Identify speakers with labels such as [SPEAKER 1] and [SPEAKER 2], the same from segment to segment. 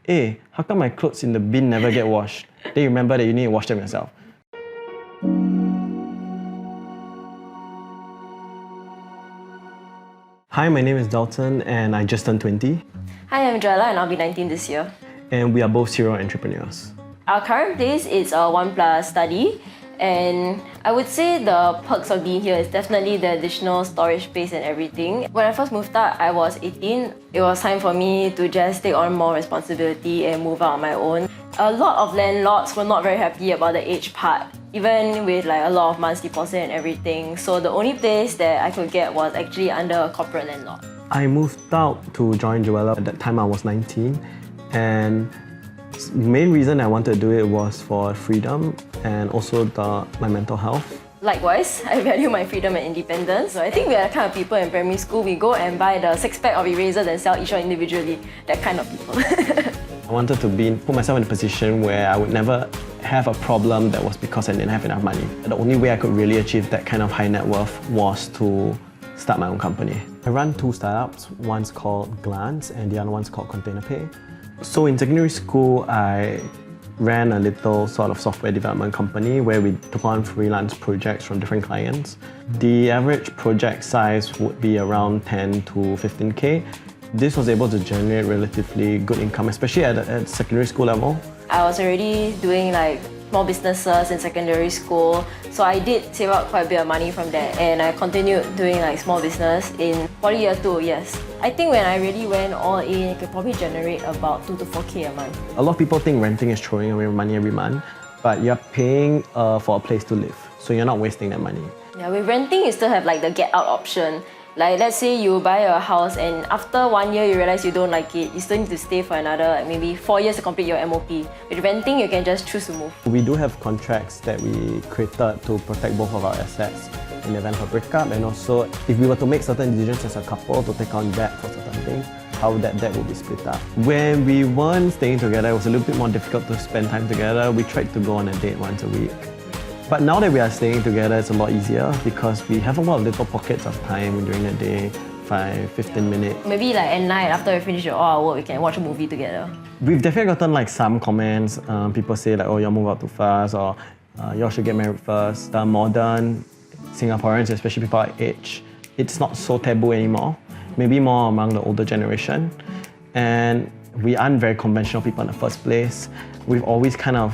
[SPEAKER 1] hey, how come my clothes in the bin never get washed? Then you remember that you need to wash them yourself. Hi, my name is Dalton and I just turned 20.
[SPEAKER 2] Hi, I'm Joella and I'll be 19 this year.
[SPEAKER 1] And we are both serial entrepreneurs.
[SPEAKER 2] Our current place is a 1+ study, and I would say the perks of being here is definitely the additional storage space and everything. When I first moved out, I was 18. It was time for me to just take on more responsibility and move out on my own. A lot of landlords were not very happy about the age part, even with like a lot of months deposit and everything. So the only place that I could get was actually under a corporate landlord.
[SPEAKER 1] I moved out to join Joella. At that time I was 19, and the main reason I wanted to do it was for freedom and also my mental health.
[SPEAKER 2] Likewise, I value my freedom and independence. So I think we are the kind of people in primary school, we go and buy the 6-pack of erasers and sell each one individually. That kind of people.
[SPEAKER 1] I wanted to put myself in a position where I would never have a problem that was because I didn't have enough money. The only way I could really achieve that kind of high net worth was to start my own company. I run 2 startups, one's called Glance and the other one's called Container Pay. So in secondary school, I ran a little sort of software development company where we took on freelance projects from different clients. The average project size would be around 10 to 15K. This was able to generate relatively good income, especially at secondary school level.
[SPEAKER 2] I was already doing like small businesses in secondary school, so I did save up quite a bit of money from that, and I continued doing like small business in poly year 2, yes. I think when I really went all in, it could probably generate about 2 to 4K a month.
[SPEAKER 1] A lot of people think renting is throwing away money every month, but you're paying for a place to live, so you're not wasting that money.
[SPEAKER 2] Yeah, with renting, you still have like the get out option. Like let's say you buy a house and after 1 year you realize you don't like it, you still need to stay for another maybe 4 years to complete your MOP. With renting, you can just choose to move.
[SPEAKER 1] We do have contracts that we created to protect both of our assets in the event of a breakup, and also if we were to make certain decisions as a couple to take on debt for certain things, how that debt will be split up. When we weren't staying together, it was a little bit more difficult to spend time together. We tried to go on a date once a week. But now that we are staying together, it's a lot easier because we have a lot of little pockets of time during the day, 5, 15 minutes.
[SPEAKER 2] Maybe like at night after we finish all our work, we can watch a movie together.
[SPEAKER 1] We've definitely gotten like some comments. People say like, oh, y'all move out too fast, or y'all should get married first. The modern Singaporeans, especially people our age, it's not so taboo anymore. Maybe more among the older generation. And we aren't very conventional people in the first place. We've always kind of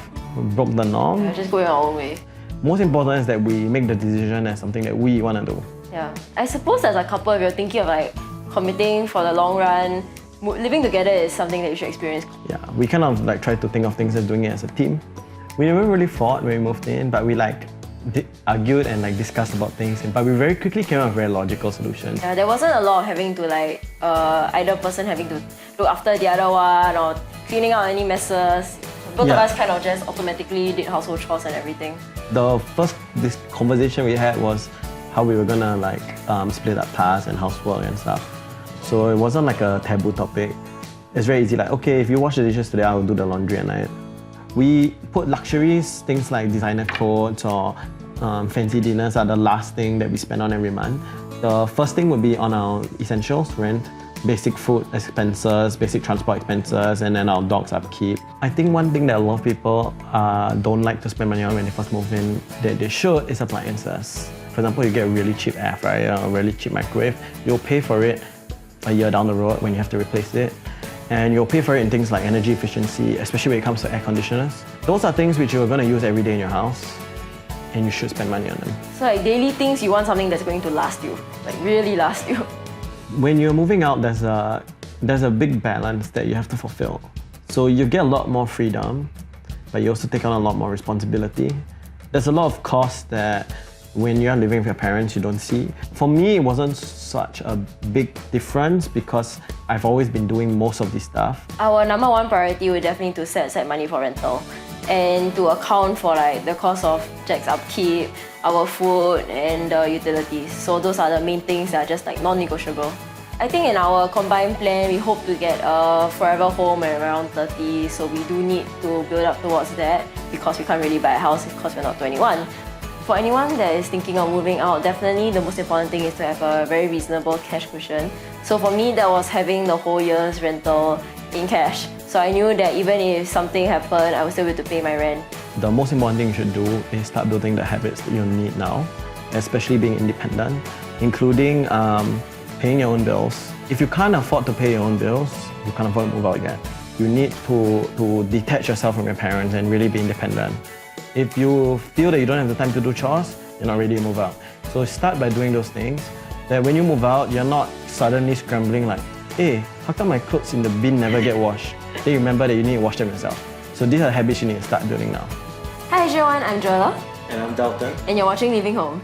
[SPEAKER 1] broke the norm.
[SPEAKER 2] Yeah, just going our own way.
[SPEAKER 1] Most important is that we make the decision as something that we want to do.
[SPEAKER 2] Yeah, I suppose as a couple, if you're thinking of like committing for the long run, living together is something that you should experience.
[SPEAKER 1] Yeah, we kind of like try to think of things as doing it as a team. We never really fought when we moved in, but we like argued and like discussed about things, but we very quickly came up with very logical solutions.
[SPEAKER 2] Yeah, there wasn't a lot of having to like either person having to look after the other one or cleaning out any messes. Both of us kind of just automatically did household chores and everything.
[SPEAKER 1] The first conversation we had was how we were gonna like split up tasks and housework and stuff. So it wasn't like a taboo topic. It's very easy, like, okay, if you wash the dishes today, I will do the laundry at night. We put luxuries, things like designer clothes or fancy dinners are the last thing that we spend on every month. The first thing would be on our essentials, rent, basic food expenses, basic transport expenses, and then our dog's upkeep. I think one thing that a lot of people don't like to spend money on when they first move in, that they should, is appliances. For example, you get a really cheap air fryer, a really cheap microwave, you'll pay for it a year down the road when you have to replace it. And you'll pay for it in things like energy efficiency, especially when it comes to air conditioners. Those are things which you're going to use every day in your house, and you should spend money on them.
[SPEAKER 2] So like daily things, you want something that's going to last you, like really last you.
[SPEAKER 1] When you're moving out, there's a big balance that you have to fulfill. So you get a lot more freedom, but you also take on a lot more responsibility. There's a lot of costs that when you're living with your parents, you don't see. For me, it wasn't such a big difference because I've always been doing most of this stuff.
[SPEAKER 2] Our number one priority would definitely to set aside money for rental and to account for like the cost of Jack's upkeep, our food and the utilities. So those are the main things that are just like non-negotiable. I think in our combined plan, we hope to get a forever home at around 30, so we do need to build up towards that because we can't really buy a house because we're not 21. For anyone that is thinking of moving out, definitely the most important thing is to have a very reasonable cash cushion. So for me, that was having the whole year's rental in cash. So I knew that even if something happened, I would still be able to pay my rent.
[SPEAKER 1] The most important thing you should do is start building the habits that you need now, especially being independent, including paying your own bills. If you can't afford to pay your own bills, you can't afford to move out yet. You need to detach yourself from your parents and really be independent. If you feel that you don't have the time to do chores, you're not ready to move out. So start by doing those things, that when you move out, you're not suddenly scrambling like, hey, how come my clothes in the bin never get washed? Then you remember that you need to wash them yourself. So these are the habits you need to start building now.
[SPEAKER 2] Hi AsiaOne, I'm Joella.
[SPEAKER 1] And I'm Dalton.
[SPEAKER 2] And you're watching Living Home.